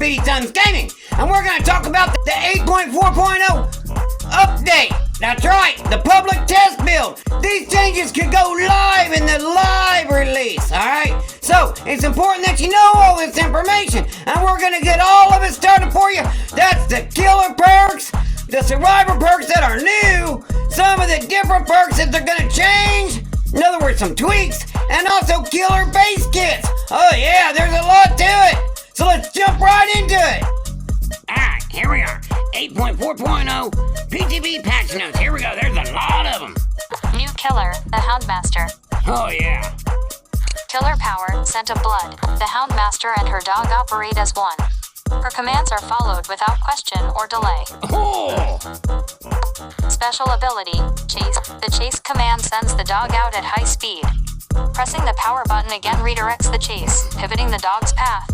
Speedy Times Gaming, and we're going to talk about the 8.4.0 update. That's right, the public test build. These changes could go live in the live release, alright? So, it's important that you know all this information, and we're going to get all of it started for you. That's the killer perks, the survivor perks that are new, some of the different perks that they're going to change, in other words, some tweaks, and also killer base kits. Oh yeah, there's a lot to it. So let's jump right into it. Alright, here we are. 8.4.0 PTB patch notes. Here we go. There's a lot of them. New killer, the Houndmaster. Oh yeah. Killer power, scent of blood. The Houndmaster and her dog operate as one. Her commands are followed without question or delay. Oh! Special ability, chase. The chase command sends the dog out at high speed. Pressing the power button again redirects the chase, pivoting the dog's path.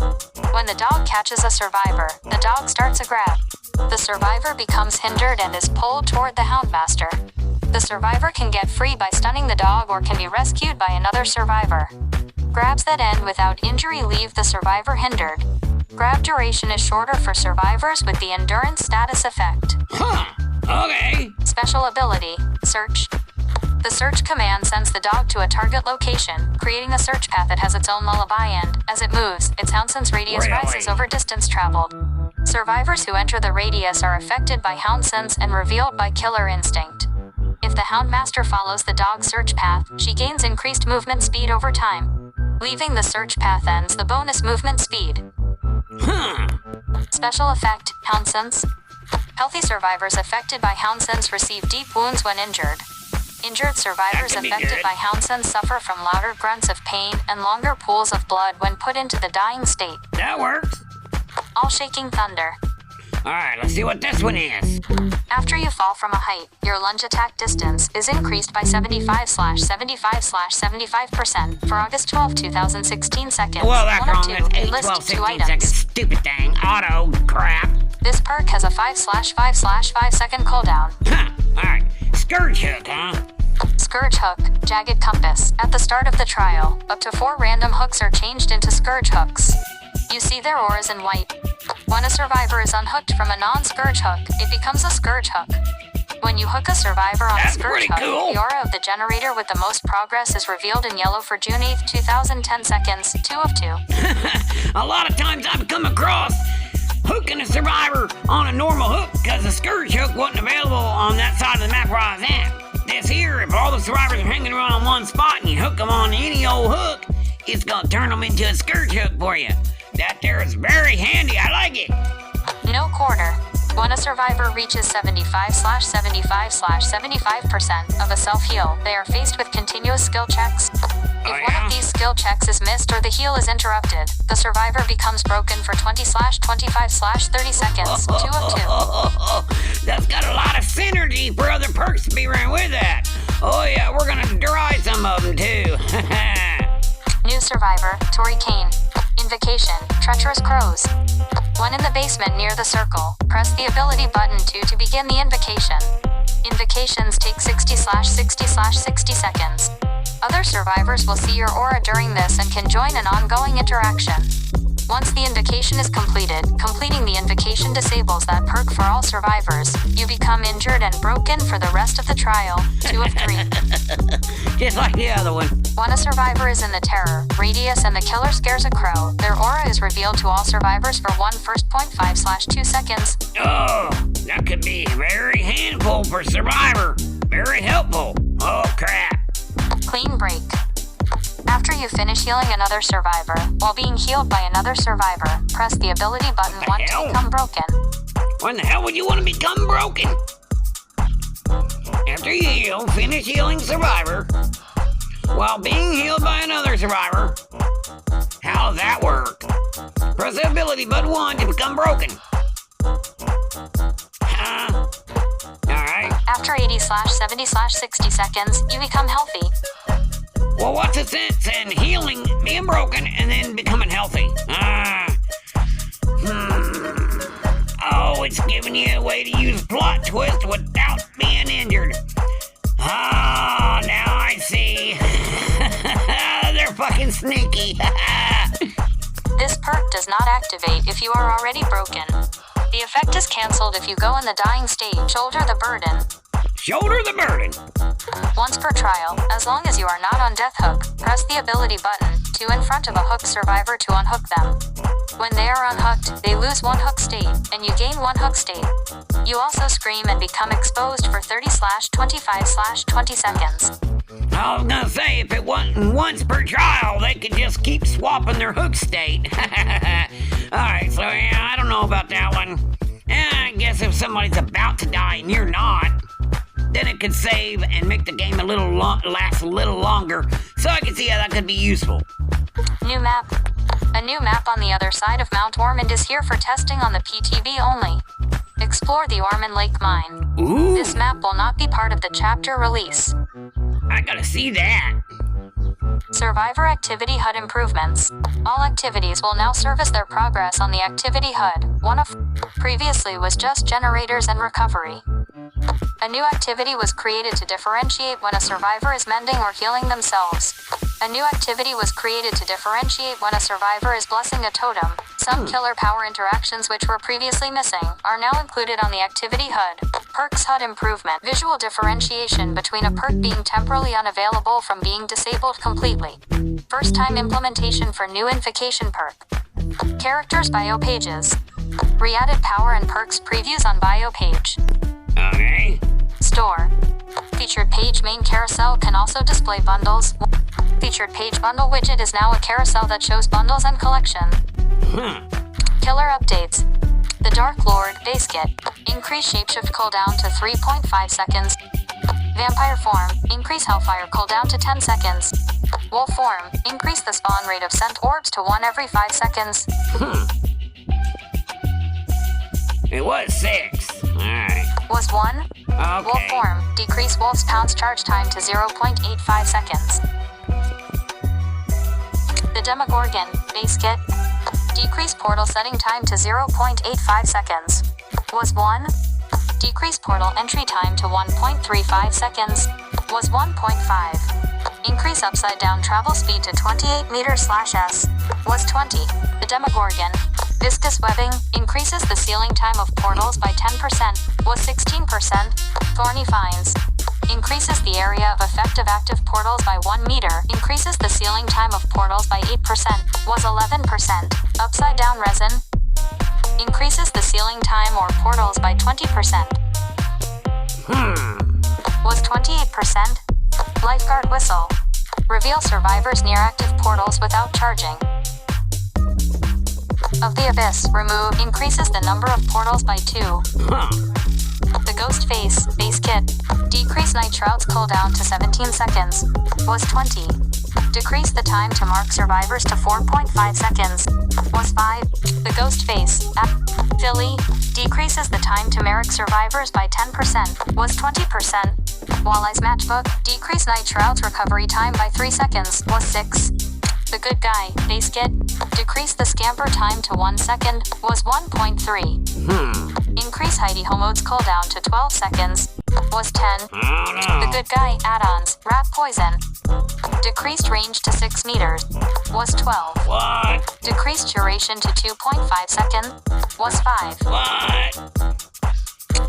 When the dog catches a survivor, the dog starts a grab. The survivor becomes hindered and is pulled toward the Houndmaster. The survivor can get free by stunning the dog or can be rescued by another survivor. Grabs that end without injury leave the survivor hindered. Grab duration is shorter for survivors with the endurance status effect. Huh. Okay. Special ability, search. The search command sends the dog to a target location, creating a search path that has its own lullaby and, as it moves, its hound sense radius rises over distance traveled. Survivors who enter the radius are affected by hound sense and revealed by killer instinct. If the Houndmaster follows the dog's search path, she gains increased movement speed over time. Leaving the search path ends the bonus movement speed. Special effect, hound sense. Healthy survivors affected by hound sense receive deep wounds when injured. Injured survivors affected by hound sense suffer from louder grunts of pain and longer pools of blood when put into the dying state. That works. All shaking thunder. Alright, let's see what this one is. After you fall from a height, your lunge attack distance is increased by 75/75/75% for August 12, 2016 seconds. Well, that's One or wrong. two. That's 8, List 12, 2 16 items. seconds. Stupid thing. Auto crap. This perk has a 5/5/5 second cooldown. Huh. Alright. Scourge hook, huh? Scourge hook, jagged compass. At the start of the trial, up to 4 random hooks are changed into scourge hooks. You see their auras in white. When a survivor is unhooked from a non-scourge hook, it becomes a scourge hook. When you hook a survivor on That's a scourge pretty hook, cool. the aura of the generator with the most progress is revealed in yellow for June 8th, 2010 seconds, 2 of 2. A lot of times I've come across hooking a survivor on a normal hook because the scourge hook wasn't available on that side of the map where I was at. This here, if all the survivors are hanging around on one spot and you hook them on any old hook, it's gonna turn them into a scourge hook for you. That there is very handy. I like it. No quarter. When a survivor reaches 75/75/75% of a self-heal, they are faced with continuous skill checks. If one of these skill checks is missed or the heal is interrupted, the survivor becomes broken for 20/25/30 seconds, 2 of 2. That's got a lot of synergy for other perks to be right with that. Oh yeah, we're gonna try some of them too. New survivor, Tori Kane. Invocation, Treacherous Crows. When in the basement near the circle, press the ability button 2 to begin the invocation. Invocations take 60/60/60 seconds. Other survivors will see your aura during this and can join an ongoing interaction. Once the invocation is completed, completing the invocation disables that perk for all survivors. You become injured and broken for the rest of the trial, 2 of 3. Just like the other one. When a survivor is in the terror radius and the killer scares a crow, their aura is revealed to all survivors for 1 first 0.5/2 seconds. Oh, that could be very handful for survivor. Very helpful. Oh crap. Clean break. After you finish healing another survivor, while being healed by another survivor, press the ability button 1 to become broken. When the hell would you want to become broken? After you heal, finish healing survivor while being healed by another survivor. How does that work? Press the ability button 1 to become broken. Alright. After 80/70/60 seconds, you become healthy. Well, what's the sense in healing, being broken, and then becoming healthy? Oh, it's giving you a way to use plot twist without being injured. Oh, now I see. They're fucking sneaky. This perk does not activate if you are already broken. The effect is cancelled if you go in the dying state. Shoulder the burden. Shoulder the burden. Once per trial, as long as you are not on death hook, press the ability button, 2 in front of a hook survivor to unhook them. When they are unhooked, they lose 1 hook state, and you gain 1 hook state. You also scream and become exposed for 30/25/20 seconds. I was gonna say, if it wasn't once per trial, they could just keep swapping their hook state. Alright, so yeah, I don't know about that one. I guess if somebody's about to die and you're not, then it could save and make the game last a little longer, so I can see how that could be useful. New map. A new map on the other side of Mount Ormond is here for testing on the PTB only. Explore the Ormond Lake Mine. Ooh, This map will not be part of the chapter release. I gotta see that. Survivor Activity HUD improvements. All activities will now service their progress on the Activity HUD. One of previously was just generators and recovery. A new activity was created to differentiate when a survivor is mending or healing themselves. A new activity was created to differentiate when a survivor is blessing a totem. Some killer power interactions which were previously missing are now included on the Activity HUD. Perks HUD improvement. Visual differentiation between a perk being temporarily unavailable from being disabled completely. First time implementation for new invocation perk. Characters bio pages. Re-added power and perks previews on bio page. Okay. Store. Featured page main carousel can also display bundles. Featured page bundle widget is now a carousel that shows bundles and collection. Killer updates. The Dark Lord base kit. Increase shapeshift cooldown to 3.5 seconds. Vampire form. Increase Hellfire cooldown to 10 seconds. Wolf form. Increase the spawn rate of sent orbs to 1 every 5 seconds. It was 6. Alright. Was 1. Okay. Wolf form. Decrease Wolf's pounce charge time to 0.85 seconds. The Demogorgon base kit. Decrease portal setting time to 0.85 seconds. Was 1. Decrease portal entry time to 1.35 seconds. Was 1.5. Increase upside down travel speed to 28 meters/s. Was 20. The Demogorgon. Viscous webbing increases the sealing time of portals by 10%. Was 16%. Thorny Fines. Increases the area of effective active portals by 1 meter. Increases the sealing time of portals by 8%. Was 11%. Upside down resin. Increases the sealing time or portals by 20%. Was 28%. Lifeguard Whistle. Reveal survivors near active portals without charging. Of the Abyss. Remove. Increases the number of portals by 2. The Ghost Face base kit. Decrease Night Shroud's cooldown to 17 seconds. Was 20. Decrease the time to mark survivors to 4.5 seconds. Was 5. The Ghost Face. Philly. Decreases the time to mark survivors by 10%. Was 20%. Walleye's Matchbook. Decrease Night Shroud's recovery time by 3 seconds. Was 6. The Good Guy base kit. Decrease the scamper time to 1 second. Was 1.3. Increase Heidi Homode's cooldown to 12 seconds. Was 10. The Good Guy add-ons. Rat Poison. Decreased range to 6 meters. Was 12. What? Decreased duration to 2.5 seconds. Was 5. What?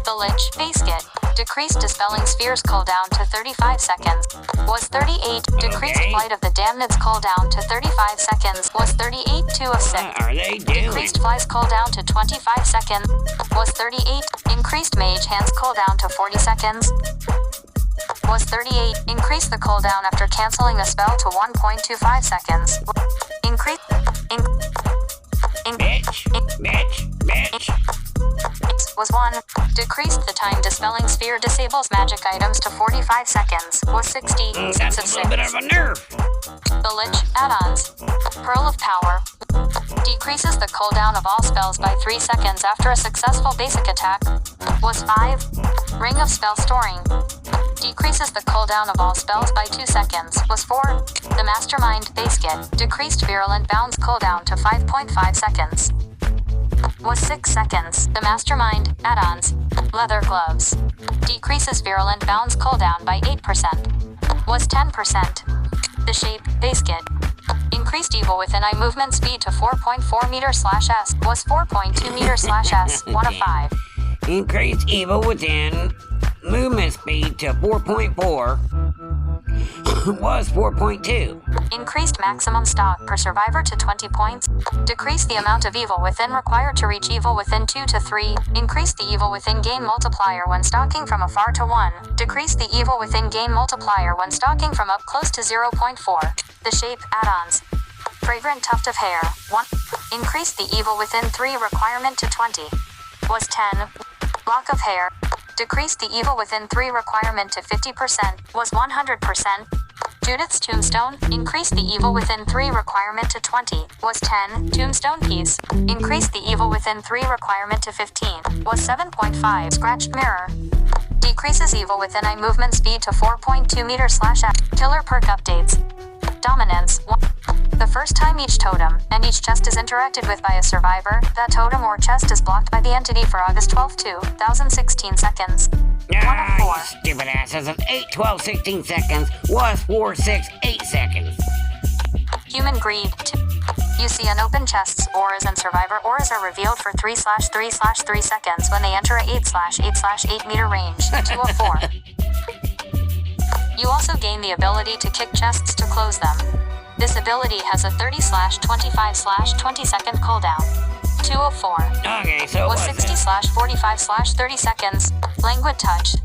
The Lich base kit. Decreased Dispelling Sphere's cooldown to 35 seconds. Was 38. Decreased Okay. Flight of the Damned's cooldown to 35 seconds. Was 38. 2 of 6. What are they doing? Decreased Fly's cooldown to 25 seconds. Was 38. Increased Mage Hand's cooldown to 40 seconds. Was 38. Increased the cooldown after canceling the spell to 1.25 seconds. Increase. Bitch. Was 1. Decreased the time Dispelling Sphere disables magic items to 45 seconds. Was 60. 6 That's of a 6. little bit of a nerf. The Lich add-ons. Pearl of Power. Decreases the cooldown of all spells by 3 seconds after a successful basic attack. Was 5. Ring of Spell Storing. Decreases the cooldown of all spells by 2 seconds. Was 4. The Mastermind base kit. Decreased Virulent Bound's cooldown to 5.5 seconds. Was 6 seconds. The Mastermind add-ons. Leather Gloves. Decreases Virulent Bound's cooldown by 8%. Was 10%. The Shape base kit. Increased evil within eye movement speed to 4.4 meters/s was 4.2 meters/s, 1 of 5. Increased evil within movement speed to 4.4 was 4.2. Increased maximum stock per survivor to 20 points. Decreased the amount of evil within required to reach evil within 2 to 3. Increased the evil within gain multiplier when stalking from afar to 1. Decreased the evil within gain multiplier when stalking from up close to 0.4. The shape add-ons. Fragrant tuft of hair, 1. Increased the evil within 3 requirement to 20. Was 10. Lock of hair. Decreased the evil within 3 requirement to 50%. Was 100%. Judith's tombstone. Increased the evil within 3 requirement to 20. Was 10. Tombstone piece. Increased the evil within 3 requirement to 15. Was 7.5. Scratched mirror. Decreases evil within eye movement speed to 4.2 meters/s. Killer perk updates. Dominance. 1. The first time each totem and each chest is interacted with by a survivor, that totem or chest is blocked by the entity for August 12, 2016 seconds. 1 of 4. You stupid asses. Of 8, 12, 16 seconds was 4, 6, 8 seconds. Human greed. 2. You see unopened chests, auras, and survivor auras are revealed for 3/3/3 seconds when they enter a 8/8/8 meter range. 2 of 4. You also gain the ability to kick chests to close them. This ability has a 30/25/20 second cooldown. 2 of 4. Okay, so Was what's 60/45/30 seconds. Languid touch.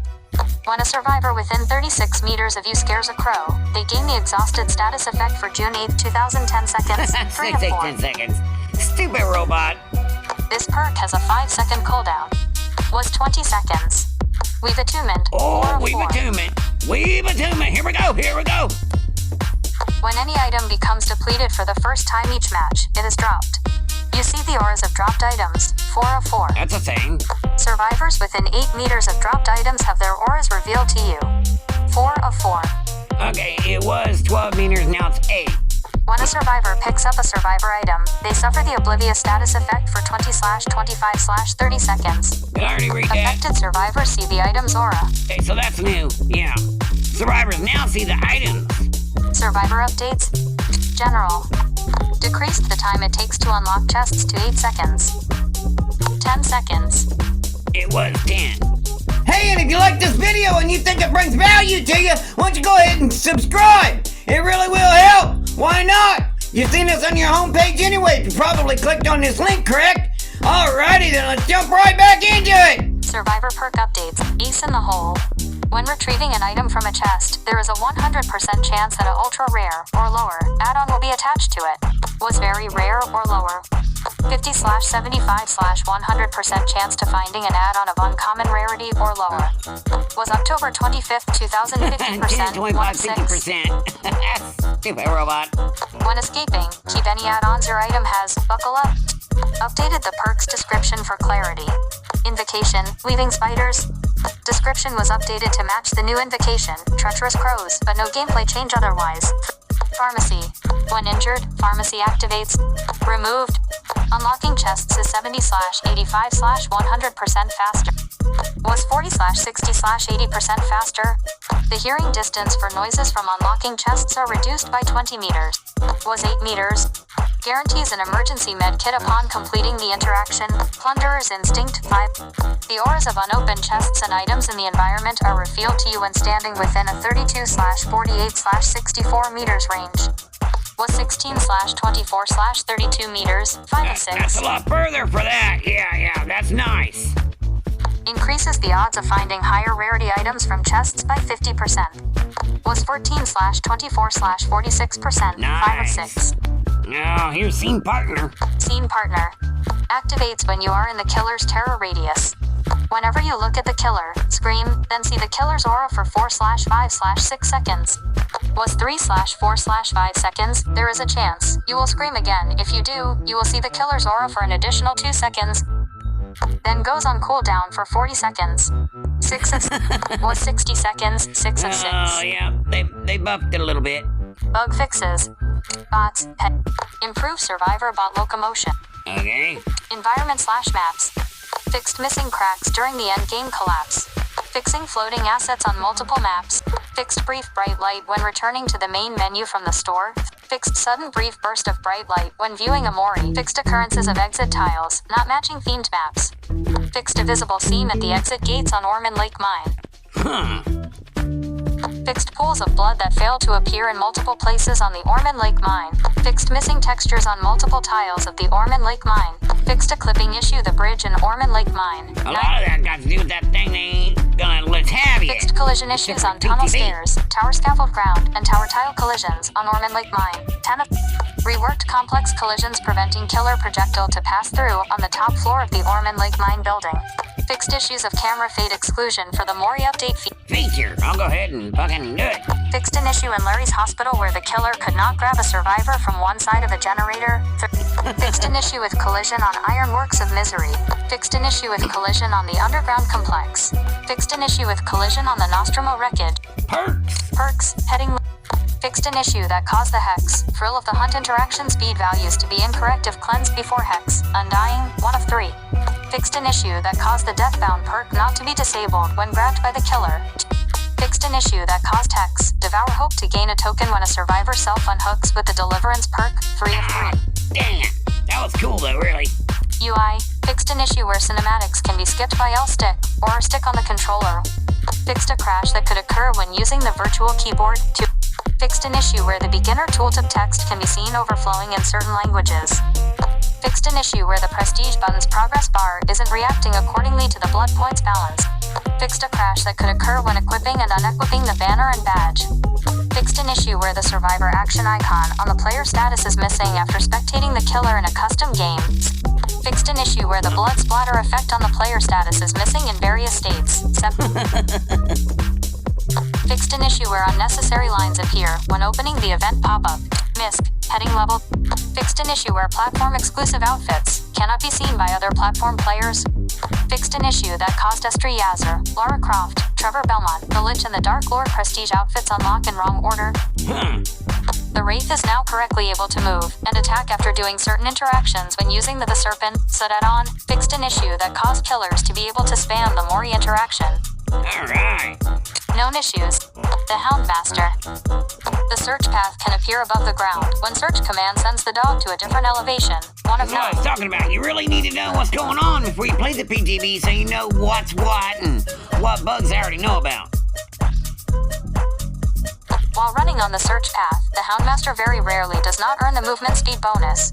When a survivor within 36 meters of you scares a crow, they gain the exhausted status effect for June 8, 2010 seconds. 3 of 6, 8, 4. 10 seconds. Stupid robot. This perk has a 5-second cooldown. Was 20 seconds. Weave attunement. 4 Oh, of weave 4. attunement. Weave attunement. Here we go. Here we go. When any item becomes depleted for the first time each match, it is dropped. You see the auras of dropped items. 4 of 4. That's a thing. Survivors within 8 meters of dropped items have their auras revealed to you. 4 of 4. Okay, it was 12 meters. Now it's 8. When a survivor picks up a survivor item, they suffer the oblivious status effect for 20/25/30 seconds. Did I already read that? Affected survivors see the item's aura. Okay, so that's new. Yeah. Survivors now see the items. Survivor updates. General. Decreased the time it takes to unlock chests to 8 seconds. 10 seconds. It was 10. Hey, and if you like this video and you think it brings value to you, why don't you go ahead and subscribe? It really will help. Why not? You've seen this on your homepage anyway. You probably clicked on this link, correct? Alrighty, then let's jump right back into it. Survivor perk updates. Ace in the hole. When retrieving an item from a chest, there is a 100% chance that an ultra rare or lower add-on will be attached to it. Was very rare or lower. 50/75/100% chance to finding an add-on of uncommon rarity or lower. Was October 25th, 2050%, 1 of 6. 50%. Stupid robot. When escaping, keep any add-ons your item has. Buckle up. Updated the perks description for clarity. Invocation, weaving spiders. Description was updated to match the new invocation, treacherous crows, but no gameplay change otherwise. Pharmacy. When injured, pharmacy activates. Removed. Unlocking chests is 70/85/100% faster. Was 40/60/80% faster. The hearing distance for noises from unlocking chests are reduced by 20 meters. Was 8 meters. Guarantees an emergency med kit upon completing the interaction. Plunderer's Instinct 5. The auras of unopened chests and items in the environment are revealed to you when standing within a 32/48/64 meters range. Was 16/24/32 meters, 5 of 6. That's a lot further for that. Yeah, that's nice. Increases the odds of finding higher rarity items from chests by 50%. Was 14/24/46%, 5 of Nice. 6. Now, here's Scene Partner. Scene Partner. Activates when you are in the killer's terror radius. Whenever you look at the killer, scream, then see the killer's aura for 4/5/6 seconds. Was 3/4/5 seconds, there is a chance you will scream again. If you do, you will see the killer's aura for an additional 2 seconds. Then goes on cooldown for 40 seconds. 6 of was 60 seconds, 6 of 6. Oh, yeah, they buffed it a little bit. Bug fixes. Bots, pet. Improve survivor bot locomotion. Okay. Environment/maps. Fixed missing cracks during the endgame collapse. Fixing floating assets on multiple maps. Fixed brief bright light when returning to the main menu from the store. Fixed sudden brief burst of bright light when viewing a Mori. Fixed occurrences of exit tiles, not matching themed maps. Fixed a visible seam at the exit gates on Ormond Lake Mine. Huh. Fixed pools of blood that fail to appear in multiple places on the Ormond Lake Mine. Fixed missing textures on multiple tiles of the Ormond Lake Mine. Fixed a clipping issue the bridge in Ormond Lake Mine. A lot of that got to do with that thing they ain't gonna let's have you. Fixed collision issues on tunnel stairs, tower scaffold ground, and tower tile collisions on Ormond Lake Mine. 10 of reworked complex collisions preventing killer projectile to pass through on the top floor of the Ormond Lake Mine building. Fixed issues of camera fade exclusion for the Mori update Feature. I'll go ahead and fucking do it. Fixed an issue in Larry's hospital where the killer could not grab a survivor from one side of a generator. Fixed an issue with collision on Ironworks of Misery. Fixed an issue with collision on the Underground Complex. Fixed an issue with collision on the Nostromo wreckage. Perks, heading. Fixed an issue that caused the Hex, Thrill of the Hunt interaction speed values to be incorrect if cleansed before Hex, Undying, 1 of 3. Fixed an issue that caused the Deathbound perk not to be disabled when grabbed by the killer. Fixed an issue that caused Hex, Devour Hope to gain a token when a survivor self-unhooks with the Deliverance perk, 3 of 3. Damn, that was cool though, really. UI, fixed an issue where cinematics can be skipped by L-stick, or stick on the controller. Fixed a crash that could occur when using the virtual keyboard. Fixed an issue where the beginner tooltip text can be seen overflowing in certain languages. Fixed an issue where the prestige button's progress bar isn't reacting accordingly to the blood points balance. Fixed a crash that could occur when equipping and unequipping the banner and badge. Fixed an issue where the survivor action icon on the player status is missing after spectating the killer in a custom game. Fixed an issue where the blood splatter effect on the player status is missing in various states. Fixed an issue where unnecessary lines appear when opening the event pop-up. MISC, heading level. Fixed an issue where platform-exclusive outfits cannot be seen by other platform players. Fixed an issue that caused Estri Yazzer, Lara Croft, Trevor Belmont, the Lich, and the Dark Lord prestige outfits unlock in wrong order. The Wraith is now correctly able to move and attack after doing certain interactions when using the Serpent, Sudadon. Fixed an issue that caused killers to be able to spam the Mori interaction. Alright. Known issues. The Houndmaster. The search path can appear above the ground when search command sends the dog to a different elevation. 1 of That's what I 9. was talking about. You really need to know what's going on before you play the PTB so you know what's what and what bugs I already know about. While running on the search path, the Houndmaster very rarely does not earn the movement speed bonus.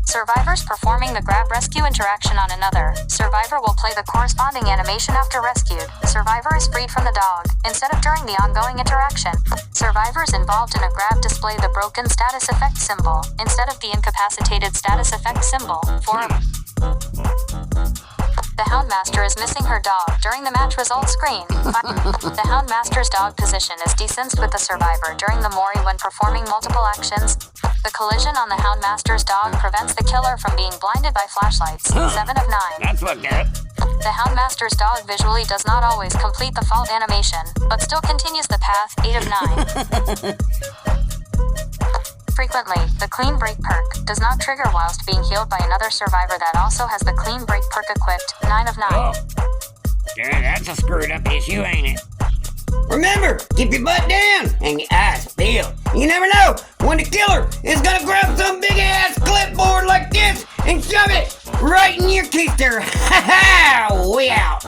Survivors performing the grab rescue interaction on another survivor will play the corresponding animation after rescued. The survivor is freed from the dog, instead of during the ongoing interaction. Survivors involved in a grab display the broken status effect symbol, instead of the incapacitated status effect symbol. 4. The Houndmaster is missing her dog during the match results screen. The Houndmaster's dog position is desensed with the survivor during the Mori when performing multiple actions. The collision on the Houndmaster's dog prevents the killer from being blinded by flashlights. 7 of 9. That's fucked up. The Houndmaster's dog visually does not always complete the fault animation, but still continues the path. 8 of 9. Frequently, the Clean Break perk does not trigger whilst being healed by another survivor that also has the Clean Break perk equipped. 9 of 9. Oh. Yeah, that's a screwed up issue, ain't it? Remember, keep your butt down and your eyes peeled. You never know when the killer is gonna grab some big ass clipboard like this and shove it right in your keister. Ha ha! We out.